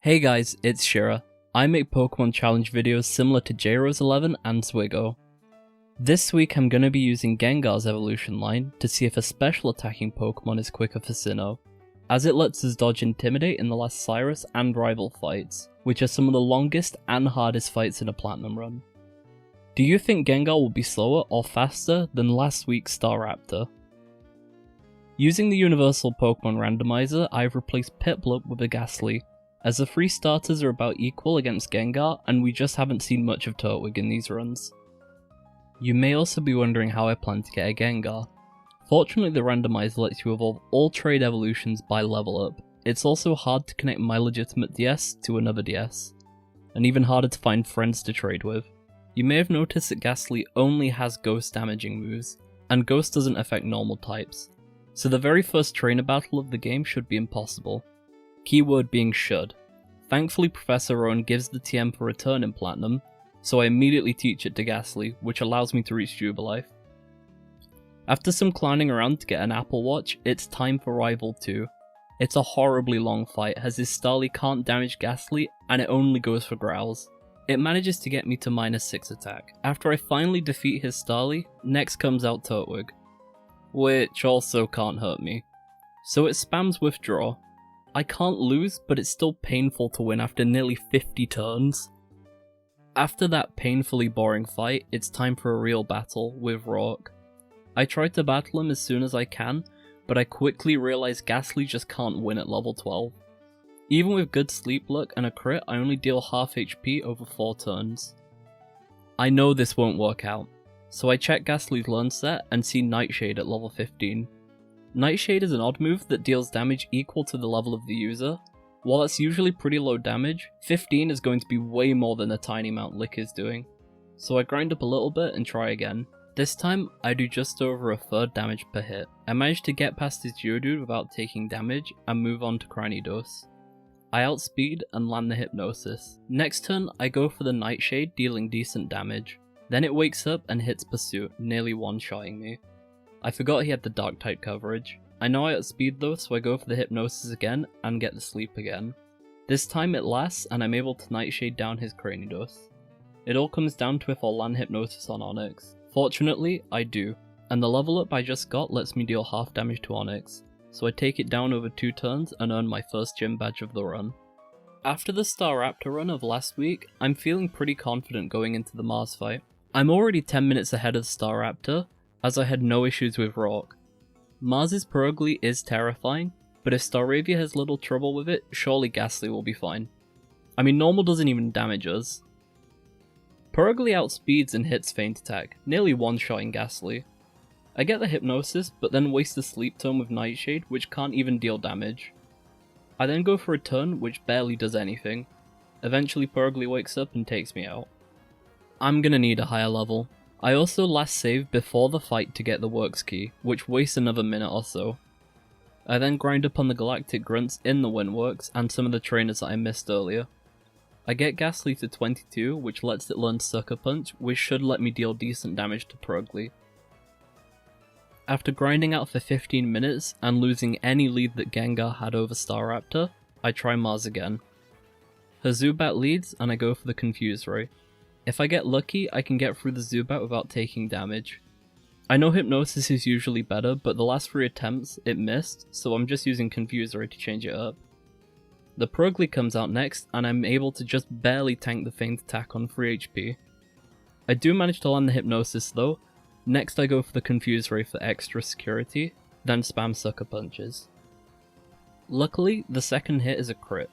Hey guys, it's Shira. I make Pokemon challenge videos similar to Jrose11 and Zwiggo. This week I'm going to be using Gengar's evolution line to see if a special attacking Pokemon is quicker for Sinnoh, as it lets us dodge Intimidate in the last Cyrus and Rival fights, which are some of the longest and hardest fights in a Platinum run. Do you think Gengar will be slower or faster than last week's Staraptor? Using the Universal Pokemon Randomizer, I've replaced Piplup with a Ghastly, as the three starters are about equal against Gengar and we just haven't seen much of Turtwig in these runs. You may also be wondering how I plan to get a Gengar. Fortunately, the randomizer lets you evolve all trade evolutions by level up. It's also hard to connect my legitimate DS to another DS, and even harder to find friends to trade with. You may have noticed that Ghastly only has ghost damaging moves, and ghost doesn't affect normal types, so the very first trainer battle of the game should be impossible. Keyword being should. Thankfully Professor Rowan gives the TM for return in Platinum, so I immediately teach it to Ghastly, which allows me to reach Jubilife. After some clowning around to get an Apple Watch, it's time for Rival 2. It's a horribly long fight as his Starly can't damage Ghastly and it only goes for growls. It manages to get me to -6 attack. After I finally defeat his Starly, next comes out Turtwig, which also can't hurt me. So it spams Withdraw. I can't lose, but it's still painful to win after nearly 50 turns. After that painfully boring fight, it's time for a real battle with Roark. I try to battle him as soon as I can, but I quickly realize Ghastly just can't win at level 12. Even with good sleep luck and a crit, I only deal half HP over 4 turns. I know this won't work out, so I check Ghastly's learn set and see Nightshade at level 15. Nightshade is an odd move that deals damage equal to the level of the user. While that's usually pretty low damage, 15 is going to be way more than the tiny amount Lick is doing. So I grind up a little bit and try again. This time, I do just over a third damage per hit. I managed to get past his Geodude without taking damage and move on to Cranidos. I outspeed and land the Hypnosis. Next turn, I go for the Nightshade, dealing decent damage. Then it wakes up and hits Pursuit, nearly one-shotting me. I forgot he had the Dark type coverage. I know I outspeed though, so I go for the Hypnosis again and get the sleep again. This time it lasts and I'm able to Nightshade down his Cranidos. It all comes down to if I'll land Hypnosis on Onix. Fortunately, I do, and the level up I just got lets me deal half damage to Onix, so I take it down over 2 turns and earn my first gym badge of the run. After the Staraptor run of last week, I'm feeling pretty confident going into the Mars fight. I'm already 10 minutes ahead of Staraptor, as I had no issues with Roark. Mars's Purugly is terrifying, but if Staravia has little trouble with it, surely Ghastly will be fine. I mean, normal doesn't even damage us. Purugly outspeeds and hits Feint Attack, nearly one-shotting Ghastly. I get the Hypnosis, but then waste the Sleep Tome with Nightshade, which can't even deal damage. I then go for a turn, which barely does anything. Eventually Purugly wakes up and takes me out. I'm gonna need a higher level. I also last save before the fight to get the Works Key, which wastes another minute or so. I then grind up on the Galactic Grunts in the Windworks and some of the trainers that I missed earlier. I get Ghastly to 22, which lets it learn Sucker Punch, which should let me deal decent damage to Purugly. After grinding out for 15 minutes and losing any lead that Gengar had over Staraptor, I try Mars again. Her Zubat leads and I go for the Confuse Ray. If I get lucky, I can get through the Zubat without taking damage. I know Hypnosis is usually better, but the last 3 attempts it missed, so I'm just using Confuse Ray to change it up. The Purugly comes out next, and I'm able to just barely tank the Feint Attack on 3 HP. I do manage to land the Hypnosis though. Next I go for the Confuse Ray for extra security, then spam Sucker Punches. Luckily, the second hit is a crit,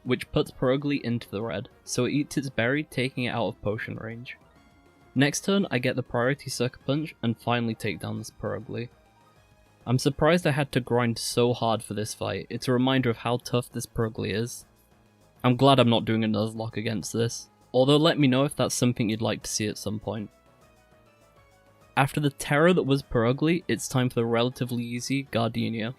which puts Purugly into the red, so it eats its berry, taking it out of potion range. Next turn I get the priority Sucker Punch and finally take down this Purugly. I'm surprised I had to grind so hard for this fight. It's a reminder of how tough this Purugly is. I'm glad I'm not doing a Nuzlocke against this, although let me know if that's something you'd like to see at some point. After the terror that was Purugly, it's time for the relatively easy Gardenia.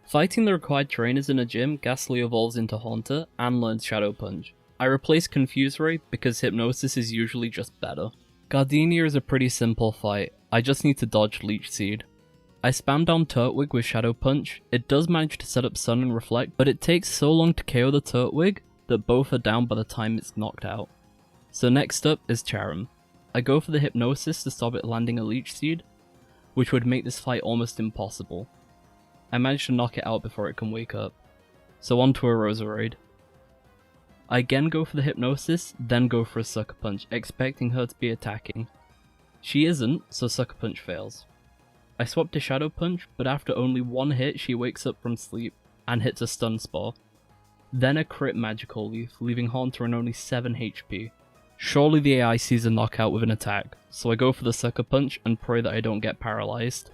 Fighting the required trainers in a gym, Ghastly evolves into Haunter and learns Shadow Punch. I replace Confuse Ray because Hypnosis is usually just better. Gardenia is a pretty simple fight, I just need to dodge Leech Seed. I spam down Turtwig with Shadow Punch. It does manage to set up Sun and Reflect, but it takes so long to KO the Turtwig that both are down by the time it's knocked out. So next up is Charim. I go for the Hypnosis to stop it landing a Leech Seed, which would make this fight almost impossible. I managed to knock it out before it can wake up. So on to a Roserade. I again go for the Hypnosis, then go for a Sucker Punch, expecting her to be attacking. She isn't, so Sucker Punch fails. I swap to Shadow Punch, but after only one hit she wakes up from sleep and hits a Stun Spore. Then a crit Magical Leaf, leaving Haunter on only 7 HP. Surely the AI sees a knockout with an attack, so I go for the Sucker Punch and pray that I don't get paralyzed.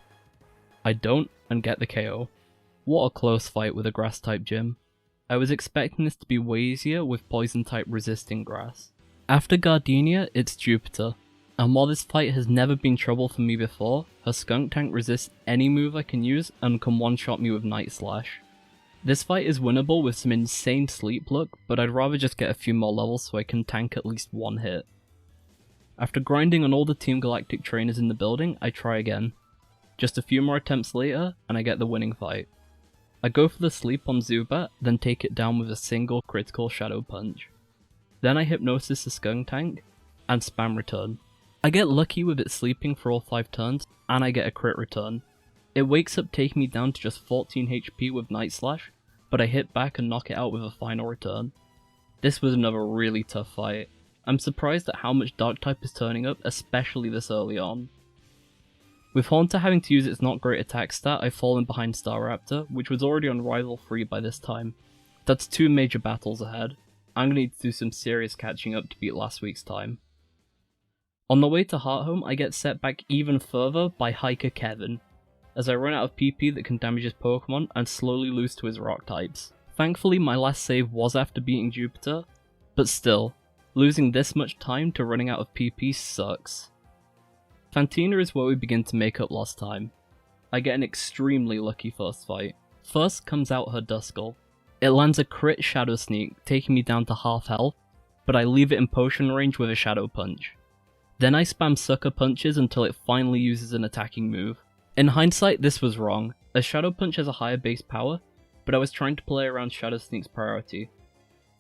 I don't, and get the KO. What a close fight with a Grass type gym. I was expecting this to be way easier with Poison type resisting Grass. After Gardenia, it's Jupiter. And while this fight has never been trouble for me before, her Skunk Tank resists any move I can use and can one-shot me with Night Slash. This fight is winnable with some insane sleep luck, but I'd rather just get a few more levels so I can tank at least one hit. After grinding on all the Team Galactic trainers in the building, I try again. Just a few more attempts later, and I get the winning fight. I go for the sleep on Zubat, then take it down with a single critical Shadow Punch. Then I Hypnosis the Skunk Tank, and spam return. I get lucky with it sleeping for all 5 turns, and I get a crit return. It wakes up taking me down to just 14 HP with Night Slash, but I hit back and knock it out with a final return. This was another really tough fight. I'm surprised at how much Dark type is turning up, especially this early on. With Haunter having to use its not great attack stat, I've fallen behind Staraptor, which was already on Rival 3 by this time. That's 2 major battles ahead. I'm gonna need to do some serious catching up to beat last week's time. On the way to Hearthome, I get set back even further by Hiker Kevin, as I run out of PP that can damage his Pokemon and slowly lose to his Rock types. Thankfully my last save was after beating Jupiter, but still, losing this much time to running out of PP sucks. Fantina is where we begin to make up lost time. I get an extremely lucky first fight. First comes out her Duskull. It lands a crit Shadow Sneak, taking me down to half health, but I leave it in potion range with a Shadow Punch. Then I spam Sucker Punches until it finally uses an attacking move. In hindsight, this was wrong, as Shadow Punch has a higher base power, but I was trying to play around Shadow Sneak's priority.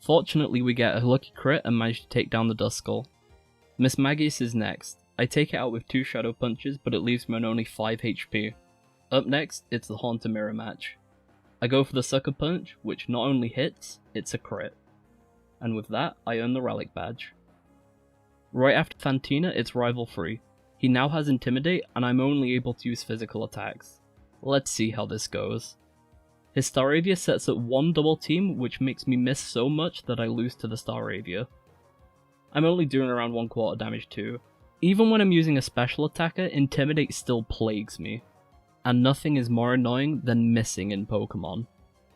Fortunately, we get a lucky crit and manage to take down the Duskull. Miss Magius is next. I take it out with 2 Shadow Punches, but it leaves me on only 5 HP. Up next, it's the Haunter Mirror match. I go for the Sucker Punch, which not only hits, it's a crit. And with that, I earn the Relic Badge. Right after Fantina, it's Rival 3. He now has Intimidate, and I'm only able to use physical attacks. Let's see how this goes. His Staravia sets up 1 double team, which makes me miss so much that I lose to the Staravia. I'm only doing around 1/4 damage too. Even when I'm using a special attacker, Intimidate still plagues me. And nothing is more annoying than missing in Pokemon.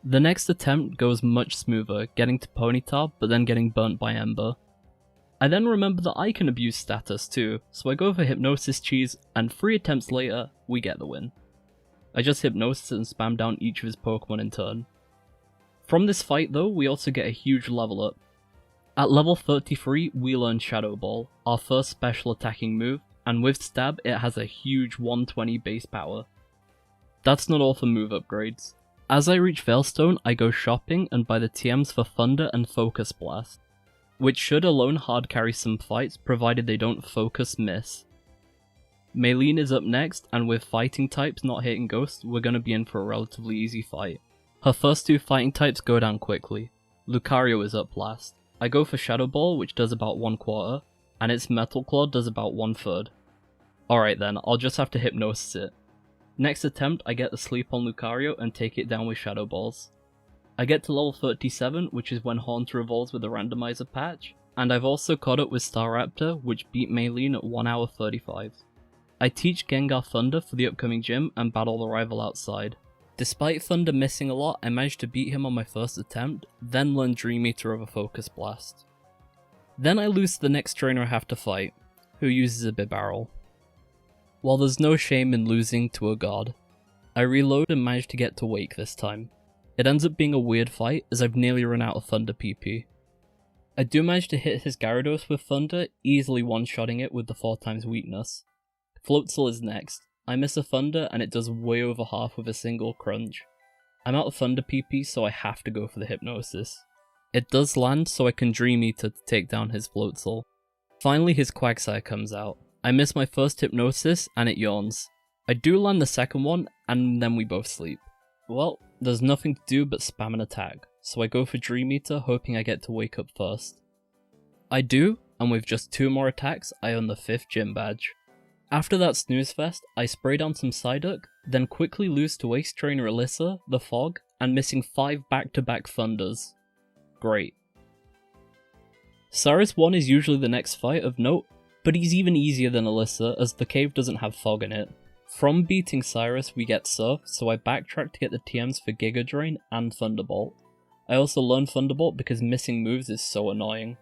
The next attempt goes much smoother, getting to Ponyta, but then getting burnt by Ember. I then remember that I can abuse status too, so I go for Hypnosis Cheese, and 3 attempts later, we get the win. I just Hypnosis and spam down each of his Pokemon in turn. From this fight though, we also get a huge level up. At level 33, we learn Shadow Ball, our first special attacking move, and with Stab it has a huge 120 base power. That's not all for move upgrades. As I reach Veilstone, I go shopping and buy the TMs for Thunder and Focus Blast, which should alone hard carry some fights provided they don't focus miss. Maylene is up next, and with fighting types not hitting Ghost, we're gonna be in for a relatively easy fight. Her first 2 fighting types go down quickly. Lucario is up last. I go for Shadow Ball, which does about 1/4, and its Metal Claw does about 1/3. Alright then, I'll just have to Hypnosis it. Next attempt, I get the sleep on Lucario and take it down with Shadow Balls. I get to level 37, which is when Haunter evolves with the randomizer patch, and I've also caught up with Staraptor, which beat Maylene at 1 hour 35. I teach Gengar Thunder for the upcoming gym and battle the rival outside. Despite Thunder missing a lot, I managed to beat him on my first attempt, then learn Dream Eater over Focus Blast. Then I lose to the next trainer I have to fight, who uses a Bibarel. While there's no shame in losing to a god, I reload and manage to get to Wake this time. It ends up being a weird fight as I've nearly run out of Thunder PP. I do manage to hit his Gyarados with Thunder, easily one-shotting it with the 4x weakness. Floatzel is next. I miss a Thunder and it does way over half with a single crunch. I'm out of Thunder PP, so I have to go for the Hypnosis. It does land, so I can Dream Eater to take down his Floatzel. Finally his Quagsire comes out. I miss my first Hypnosis and it yawns. I do land the second one and then we both sleep. Well, there's nothing to do but spam an attack, so I go for Dream Eater hoping I get to wake up first. I do, and with just 2 more attacks I earn the 5th gym badge. After that snooze fest, I spray down some Psyduck, then quickly lose to Ace Trainer Alyssa, the Fog, and missing 5 back-to-back Thunders. Great. Cyrus 1 is usually the next fight of note, but he's even easier than Alyssa as the cave doesn't have Fog in it. From beating Cyrus we get Surf, so I backtrack to get the TMs for Giga Drain and Thunderbolt. I also learn Thunderbolt because missing moves is so annoying.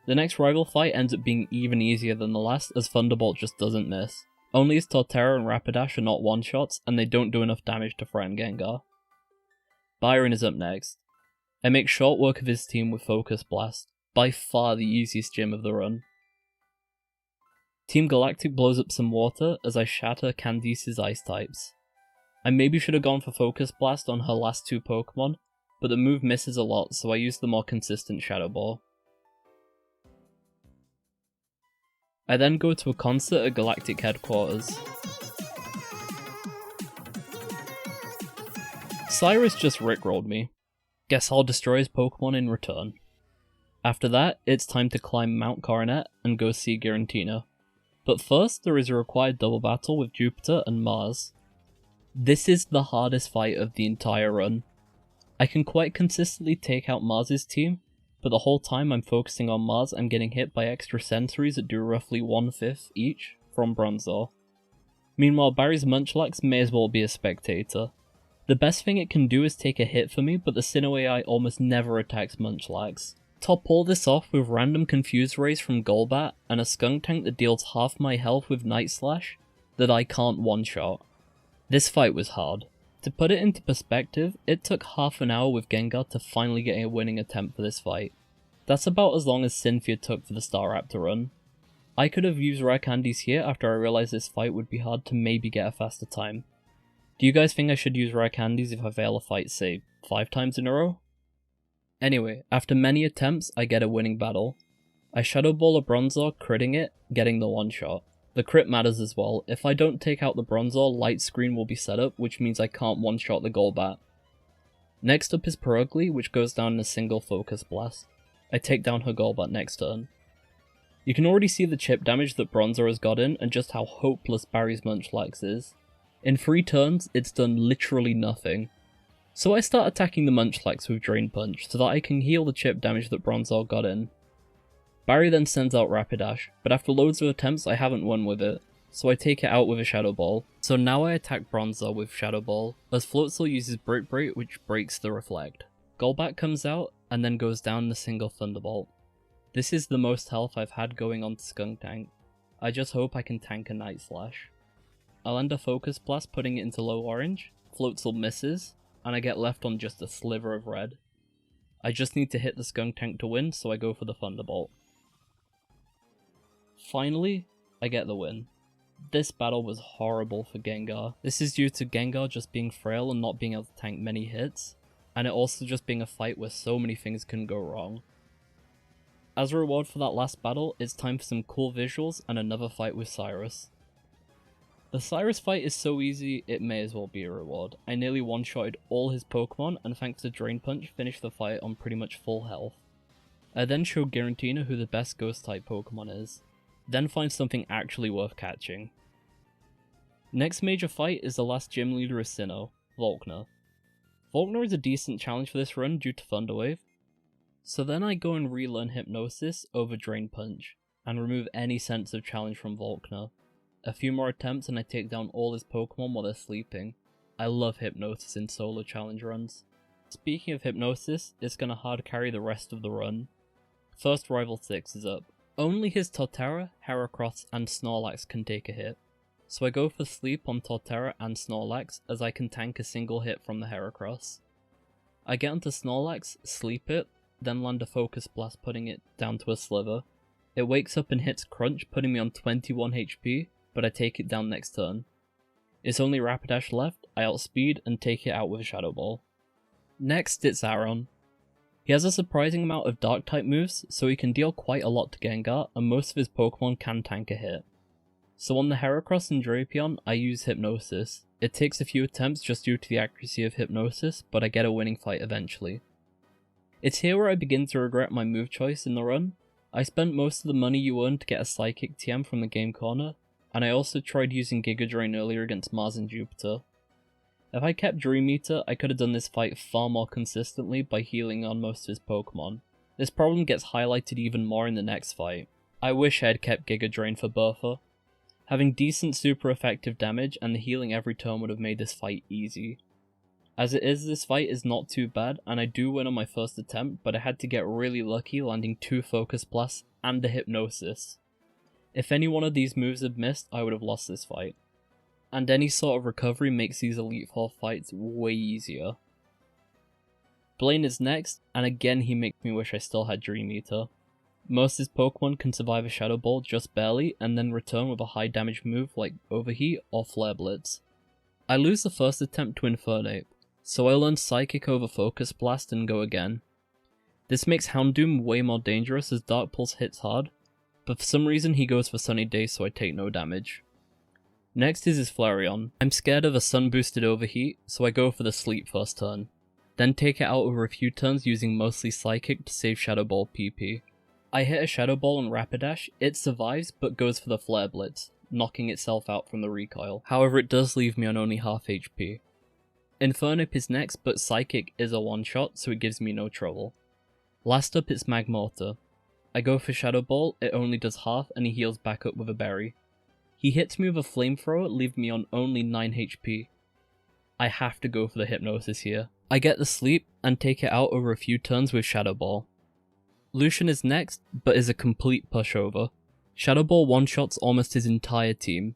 The next rival fight ends up being even easier than the last as Thunderbolt just doesn't miss. Only his Torterra and Rapidash are not one-shots and they don't do enough damage to threaten Gengar. Byron is up next. I make short work of his team with Focus Blast, by far the easiest gym of the run. Team Galactic blows up some water as I shatter Candice's ice types. I maybe should have gone for Focus Blast on her last 2 Pokemon, but the move misses a lot so I use the more consistent Shadow Ball. I then go to a concert at Galactic Headquarters. Cyrus just rickrolled me. Guess I'll destroy his Pokemon in return. After that, it's time to climb Mount Coronet and go see Giratina. But first, there is a required double battle with Jupiter and Mars. This is the hardest fight of the entire run. I can quite consistently take out Mars's team, but the whole time I'm focusing on Mars I'm getting hit by extra sensories that do roughly 1/5 each from Bronzor. Meanwhile Barry's Munchlax may as well be a spectator. The best thing it can do is take a hit for me, but the Sinnoh AI almost never attacks Munchlax. Top all this off with random Confuse Rays from Golbat and a Skuntank that deals half my health with Night Slash that I can't one-shot. This fight was hard. To put it into perspective, it took half an hour with Gengar to finally get a winning attempt for this fight. That's about as long as Cynthia took for the Staraptor run. I could have used rare candies here after I realised this fight would be hard to maybe get a faster time. Do you guys think I should use rare candies if I fail a fight, say, 5 times in a row? Anyway, after many attempts I get a winning battle. I Shadow Ball a Bronzor, critting it, getting the one-shot. The crit matters as well. If I don't take out the Bronzor, Light Screen will be set up, which means I can't one-shot the Golbat. Next up is Perugly, which goes down in a single Focus Blast. I take down her Golbat next turn. You can already see the chip damage that Bronzor has gotten and just how hopeless Barry's Munchlax is. In 3 turns, it's done literally nothing. So I start attacking the Munchlax with Drain Punch so that I can heal the chip damage that Bronzor got in. Barry then sends out Rapidash, but after loads of attempts I haven't won with it, so I take it out with a Shadow Ball. So now I attack Bronzor with Shadow Ball, as Floatzel uses Brick Break which breaks the Reflect. Golbat comes out, and then goes down in a single Thunderbolt. This is the most health I've had going on to Skuntank. I just hope I can tank a Night Slash. I'll end a Focus Blast putting it into low orange, Floatzel misses, and I get left on just a sliver of red. I just need to hit the Skuntank to win, so I go for the Thunderbolt. Finally, I get the win. This battle was horrible for Gengar. This is due to Gengar just being frail and not being able to tank many hits, and it also just being a fight where so many things can go wrong. As a reward for that last battle, it's time for some cool visuals and another fight with Cyrus. The Cyrus fight is so easy, it may as well be a reward. I nearly one-shotted all his Pokemon, and thanks to Drain Punch, finished the fight on pretty much full health. I then showed Giratina who the best Ghost-type Pokemon is. Then find something actually worth catching. Next major fight is the last gym leader of Sinnoh, Volkner. Volkner is a decent challenge for this run due to Thunder Wave. So then I go and relearn Hypnosis over Drain Punch, and remove any sense of challenge from Volkner. A few more attempts and I take down all his Pokemon while they're sleeping. I love Hypnosis in solo challenge runs. Speaking of Hypnosis, it's gonna hard carry the rest of the run. First Rival 6 is up. Only his Torterra, Heracross, and Snorlax can take a hit, so I go for sleep on Torterra and Snorlax as I can tank a single hit from the Heracross. I get onto Snorlax, sleep it, then land a Focus Blast putting it down to a Sliver. It wakes up and hits Crunch putting me on 21 HP, but I take it down next turn. It's only Rapidash left, I outspeed and take it out with a Shadow Ball. Next it's Aron. He has a surprising amount of dark type moves, so he can deal quite a lot to Gengar, and most of his Pokemon can tank a hit. So on the Heracross and Drapion, I use Hypnosis. It takes a few attempts just due to the accuracy of Hypnosis, but I get a winning fight eventually. It's here where I begin to regret my move choice in the run. I spent most of the money you earn to get a Psychic TM from the game corner, and I also tried using Giga Drain earlier against Mars and Jupiter. If I kept Dream Eater, I could have done this fight far more consistently by healing on most of his Pokemon. This problem gets highlighted even more in the next fight. I wish I had kept Giga Drain for Bertha. Having decent super effective damage and the healing every turn would have made this fight easy. As it is, this fight is not too bad, and I do win on my first attempt, but I had to get really lucky landing 2 Focus Blasts and a Hypnosis. If any one of these moves had missed, I would have lost this fight. And any sort of recovery makes these Elite Four fights way easier. Blaine is next, and again he makes me wish I still had Dream Eater. Most of his Pokemon can survive a Shadow Ball just barely, and then return with a high damage move like Overheat or Flare Blitz. I lose the first attempt to Infernape, so I learn Psychic over Focus Blast and go again. This makes Houndoom way more dangerous as Dark Pulse hits hard, but for some reason he goes for Sunny Day so I take no damage. Next is his Flareon. I'm scared of a Sun boosted Overheat, so I go for the Sleep first turn, then take it out over a few turns using mostly Psychic to save Shadow Ball PP. I hit a Shadow Ball on Rapidash, it survives but goes for the Flare Blitz, knocking itself out from the recoil. However, it does leave me on only half HP. Infernape is next, but Psychic is a one-shot, so it gives me no trouble. Last up it's Magmortar. I go for Shadow Ball, it only does half, and he heals back up with a Berry. He hits me with a Flamethrower, leaving me on only 9 HP. I have to go for the Hypnosis here. I get the Sleep, and take it out over a few turns with Shadow Ball. Lucian is next, but is a complete pushover. Shadow Ball one-shots almost his entire team.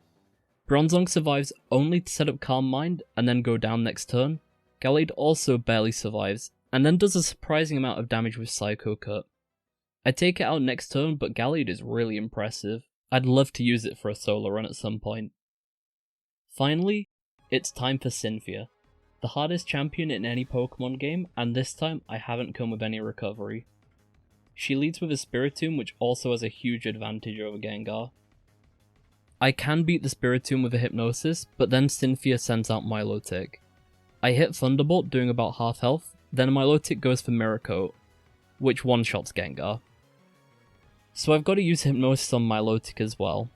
Bronzong survives only to set up Calm Mind and then go down next turn. Gallade also barely survives, and then does a surprising amount of damage with Psycho Cut. I take it out next turn, but Gallade is really impressive. I'd love to use it for a solo run at some point. Finally, it's time for Cynthia. The hardest champion in any Pokemon game, and this time I haven't come with any recovery. She leads with a Spiritomb, which also has a huge advantage over Gengar. I can beat the Spiritomb with a Hypnosis, but then Cynthia sends out Milotic. I hit Thunderbolt doing about half health, then Milotic goes for Mirror Coat, which one-shots Gengar. So I've got to use Hypnosis on Milotic as well.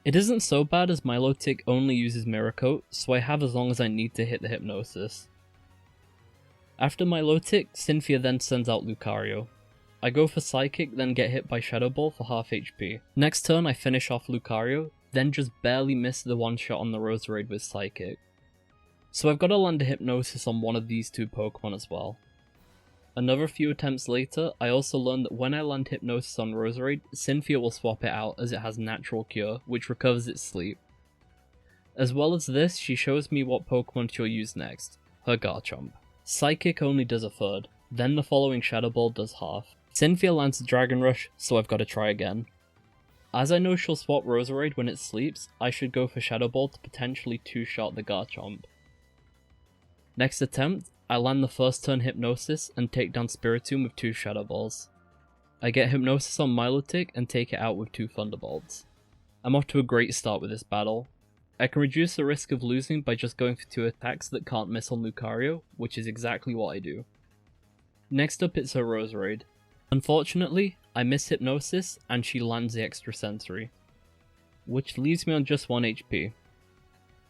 It isn't so bad as Milotic only uses Mirror Coat, so I have as long as I need to hit the Hypnosis. After Milotic, Cynthia then sends out Lucario. I go for Psychic, then get hit by Shadow Ball for half HP. Next turn I finish off Lucario, then just barely miss the one shot on the Roserade with Psychic. So I've got to land a Hypnosis on one of these two Pokemon as well. Another few attempts later, I also learned that when I land Hypnosis on Roserade, Cynthia will swap it out as it has Natural Cure, which recovers its sleep. As well as this, she shows me what Pokemon she'll use next, her Garchomp. Psychic only does a third, then the following Shadow Ball does half. Cynthia lands a Dragon Rush, so I've got to try again. As I know she'll swap Roserade when it sleeps, I should go for Shadow Ball to potentially two-shot the Garchomp. Next attempt, I land the first turn Hypnosis and take down Spiritomb with 2 Shadow Balls. I get Hypnosis on Milotic and take it out with 2 Thunderbolts. I'm off to a great start with this battle. I can reduce the risk of losing by just going for 2 attacks that can't miss on Lucario, which is exactly what I do. Next up it's her Roserade. Unfortunately, I miss Hypnosis and she lands the Extrasensory, which leaves me on just 1 HP.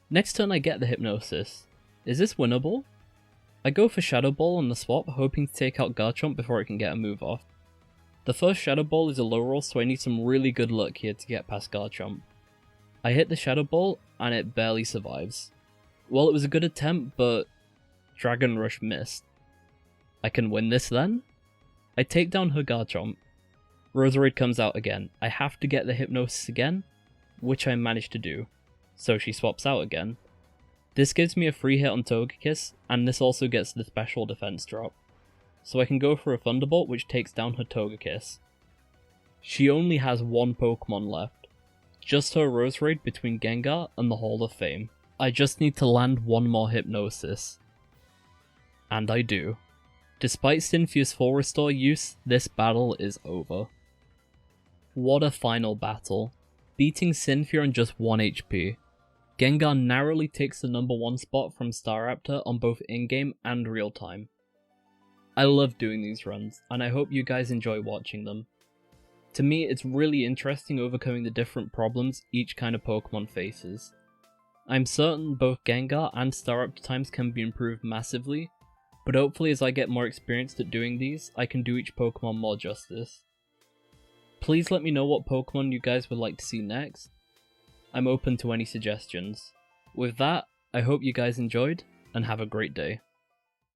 Next turn I get the Hypnosis. Is this winnable? I go for Shadow Ball on the swap, hoping to take out Garchomp before it can get a move off. The first Shadow Ball is a low roll, so I need some really good luck here to get past Garchomp. I hit the Shadow Ball, and it barely survives. Well, it was a good attempt, but Dragon Rush missed. I can win this then? I take down her Garchomp. Roserade comes out again. I have to get the Hypnosis again, which I managed to do. So she swaps out again. This gives me a free hit on Togekiss, and this also gets the special defense drop. So I can go for a Thunderbolt which takes down her Togekiss. She only has 1 Pokemon left. Just her Roserade between Gengar and the Hall of Fame. I just need to land 1 more Hypnosis. And I do. Despite Cynthia's full restore use, this battle is over. What a final battle. Beating Cynthia on just 1 HP. Gengar narrowly takes the number 1 spot from Staraptor on both in-game and real-time. I love doing these runs, and I hope you guys enjoy watching them. To me, it's really interesting overcoming the different problems each kind of Pokemon faces. I'm certain both Gengar and Staraptor times can be improved massively, but hopefully as I get more experienced at doing these, I can do each Pokemon more justice. Please let me know what Pokemon you guys would like to see next. I'm open to any suggestions. With that, I hope you guys enjoyed, and have a great day.